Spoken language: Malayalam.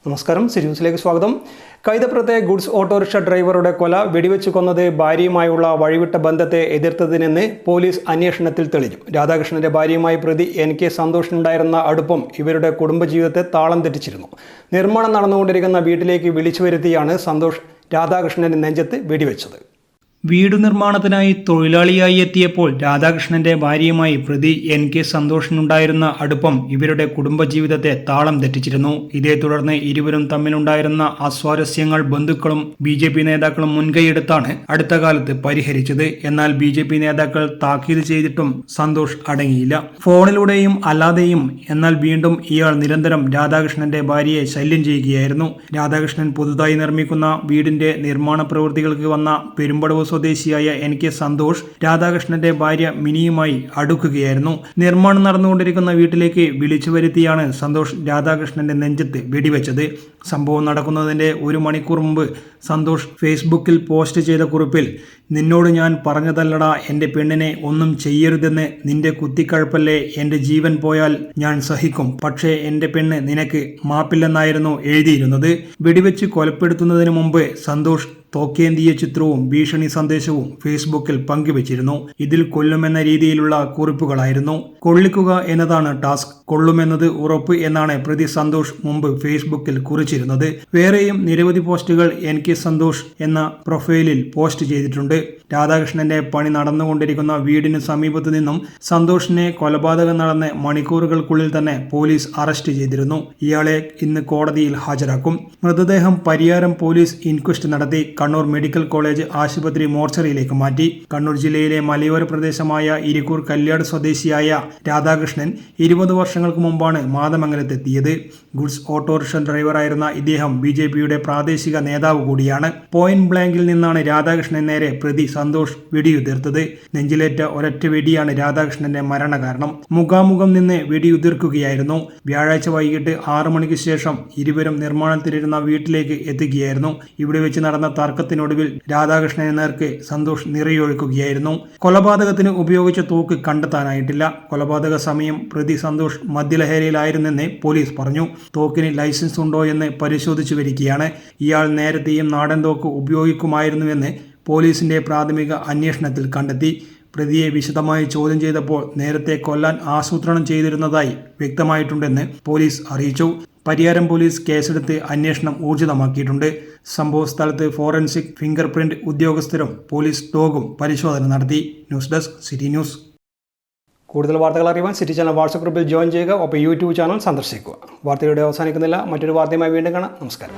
നമസ്കാരം, സിരിയൂസിലേക്ക് സ്വാഗതം. കൈതപ്രത്തെ ഗുഡ്സ് ഓട്ടോറിക്ഷ ഡ്രൈവറുടെ കൊല വെടിവെച്ച് കൊന്നത് ഭാര്യയുമായുള്ള വഴിവിട്ട ബന്ധത്തെ എതിർത്തതിനെന്ന് പോലീസ് അന്വേഷണത്തിൽ തെളിഞ്ഞു. രാധാകൃഷ്ണന്റെ ഭാര്യയുമായി പ്രതി NK സന്തോഷിനുണ്ടായിരുന്ന അടുപ്പം ഇവരുടെ കുടുംബജീവിതത്തെ താളം തെറ്റിച്ചിരുന്നു. നിർമ്മാണം നടന്നുകൊണ്ടിരിക്കുന്ന വീട്ടിലേക്ക് വിളിച്ചു വരുത്തിയാണ് സന്തോഷ് രാധാകൃഷ്ണന്റെ നെഞ്ചത്ത് വെടിവെച്ചത്. വീടു നിർമ്മാണത്തിനായി തൊഴിലാളിയായി എത്തിയപ്പോൾ രാധാകൃഷ്ണന്റെ ഭാര്യയുമായി പ്രതി NK സന്തോഷിനുണ്ടായിരുന്ന അടുപ്പം ഇവരുടെ കുടുംബജീവിതത്തെ താളം തെറ്റിച്ചിരുന്നു. ഇതേ തുടർന്ന് ഇരുവരും തമ്മിലുണ്ടായിരുന്ന അസ്വാരസ്യങ്ങൾ ബന്ധുക്കളും BJP നേതാക്കളും മുൻകൈയെടുത്താണ് അടുത്ത കാലത്ത് പരിഹരിച്ചത്. എന്നാൽ BJP നേതാക്കൾ താക്കീത് ചെയ്തിട്ടും സന്തോഷ് അടങ്ങിയില്ല. ഫോണിലൂടെയും അല്ലാതെയും എന്നാൽ വീണ്ടും ഇയാൾ നിരന്തരം രാധാകൃഷ്ണന്റെ ഭാര്യയെ ശല്യം ചെയ്യുകയായിരുന്നു. രാധാകൃഷ്ണൻ പുതുതായി നിർമ്മിക്കുന്ന വീടിന്റെ നിർമ്മാണ പ്രവൃത്തികൾക്ക് വന്ന പെരുമ്പടവ് സ്വദേശിയായ NK സന്തോഷ് രാധാകൃഷ്ണന്റെ ഭാര്യ മിനിയുമായി അടുക്കുകയായിരുന്നു. നിർമ്മാണം നടന്നുകൊണ്ടിരിക്കുന്ന വീട്ടിലേക്ക് വിളിച്ചു വരുത്തിയാണ് സന്തോഷ് രാധാകൃഷ്ണന്റെ നെഞ്ചത്ത് വെടിവെച്ചത്. സംഭവം നടക്കുന്നതിന്റെ 1 മണിക്കൂർ മുമ്പ് സന്തോഷ് ഫേസ്ബുക്കിൽ പോസ്റ്റ് ചെയ്ത കുറിപ്പിൽ, "നിന്നോട് ഞാൻ പറഞ്ഞതല്ലടാ എൻ്റെ പെണ്ണിനെ ഒന്നും ചെയ്യരുതെന്ന്. നിന്റെ കുത്തിക്കഴപ്പല്ലേ എൻ്റെ ജീവൻ പോയാൽ ഞാൻ സഹിക്കും. പക്ഷേ എൻ്റെ പെണ്ണ് നിനക്ക് മാപ്പില്ലെന്നായിരുന്നു എഴുതിയിരുന്നത്." വെടിവെച്ച് കൊലപ്പെടുത്തുന്നതിന് മുമ്പ് സന്തോഷ് തോക്കേന്തിയ ചിത്രവും ഭീഷണി സന്ദേശവും ഫേസ്ബുക്കിൽ പങ്കുവച്ചിരുന്നു. ഇതിൽ കൊല്ലുമെന്ന രീതിയിലുള്ള കുറിപ്പുകളായിരുന്നു. കൊള്ളിക്കുക എന്നതാണ് ടാസ്ക്, കൊള്ളുമെന്നത് ഉറപ്പ് എന്നാണ് പ്രതി സന്തോഷ് മുമ്പ് ഫേസ്ബുക്കിൽ കുറിച്ചിരുന്നത്. വേറെയും നിരവധി പോസ്റ്റുകൾ NK സന്തോഷ് എന്ന പ്രൊഫൈലിൽ പോസ്റ്റ് ചെയ്തിട്ടുണ്ട്. രാധാകൃഷ്ണന്റെ പണി നടന്നുകൊണ്ടിരിക്കുന്ന വീടിന് സമീപത്തു നിന്നും സന്തോഷിനെ കൊലപാതകം നടന്ന് മണിക്കൂറുകൾക്കുള്ളിൽ തന്നെ പോലീസ് അറസ്റ്റ് ചെയ്തിരുന്നു. ഇയാളെ ഇന്ന് കോടതിയിൽ ഹാജരാക്കും. മൃതദേഹം പരിയാരം പോലീസ് ഇൻക്വസ്റ്റ് നടത്തി കണ്ണൂർ മെഡിക്കൽ കോളേജ് ആശുപത്രി മോർച്ചറിയിലേക്ക് മാറ്റി. കണ്ണൂർ ജില്ലയിലെ മലയോര പ്രദേശമായ ഇരിക്കൂർ കല്യാട് സ്വദേശിയായ രാധാകൃഷ്ണൻ 20 വർഷങ്ങൾക്ക് മുമ്പാണ് മാതമംഗലത്തെത്തിയത്. ഗുഡ്സ് ഓട്ടോറിക്ഷ ഡ്രൈവറായിരുന്ന ഇദ്ദേഹം BJPയുടെ പ്രാദേശിക നേതാവ് കൂടിയാണ്. പോയിന്റ് ബ്ലാങ്കിൽ നിന്നാണ് രാധാകൃഷ്ണൻ നേരെ പ്രതി സന്തോഷ് വെടിയുതിർത്തത്. നെഞ്ചിലേറ്റ ഒരൊറ്റ വെടിയാണ് രാധാകൃഷ്ണന്റെ മരണകാരണം. മുഖാമുഖം നിന്ന് വെടിയുതിർക്കുകയായിരുന്നു. വ്യാഴാഴ്ച വൈകിട്ട് 6 മണിക്ക് ശേഷം ഇരുവരും നിർമ്മാണത്തിലിരുന്ന വീട്ടിലേക്ക് എത്തുകയായിരുന്നു. ഇവിടെ വെച്ച് നടന്ന തർക്കത്തിനൊടുവിൽ രാധാകൃഷ്ണന് നേർക്ക് സന്തോഷ് നിറയൊഴിക്കുകയായിരുന്നു. കൊലപാതകത്തിന് ഉപയോഗിച്ച തോക്ക് കണ്ടെത്താനായിട്ടില്ല. കൊലപാതക സമയം പ്രതി സന്തോഷ് മദ്യലഹരിയിലായിരുന്നെന്ന് പോലീസ് പറഞ്ഞു. തോക്കിന് ലൈസൻസ് ഉണ്ടോ എന്ന് പരിശോധിച്ചു വരികയാണ്. ഇയാൾ നേരത്തെയും നാടൻ തോക്ക് ഉപയോഗിക്കുമായിരുന്നുവെന്ന് പോലീസിന്റെ പ്രാഥമിക അന്വേഷണത്തിൽ കണ്ടെത്തി. പ്രതിയെ വിശദമായി ചോദ്യം ചെയ്തപ്പോൾ നേരത്തെ കൊല്ലാൻ ആസൂത്രണം ചെയ്തിരുന്നതായി വ്യക്തമായിട്ടുണ്ടെന്ന് പോലീസ് അറിയിച്ചു. പരിയാരം പോലീസ് കേസെടുത്ത് അന്വേഷണം ഊർജിതമാക്കിയിട്ടുണ്ട്. സംഭവ സ്ഥലത്ത് ഫോറൻസിക് ഫിംഗർ പ്രിന്റ് ഉദ്യോഗസ്ഥരും പോലീസ് ഡോഗും പരിശോധന നടത്തി. News desk city news. കൂടുതൽ വാർത്തകൾ അറിയുവാൻ സിറ്റി ചാനൽ വാട്സ്ആപ്പ് ഗ്രൂപ്പിൽ ജോയിൻ ചെയ്യുക. ഒപ്പം YouTube ചാനൽ സന്ദർശിക്കുക. വാർത്തയുടെ അവസാനിക്കുന്നില്ല. മറ്റൊരു വാർത്തയുമായി വീണ്ടും കാണാം. നമസ്കാരം.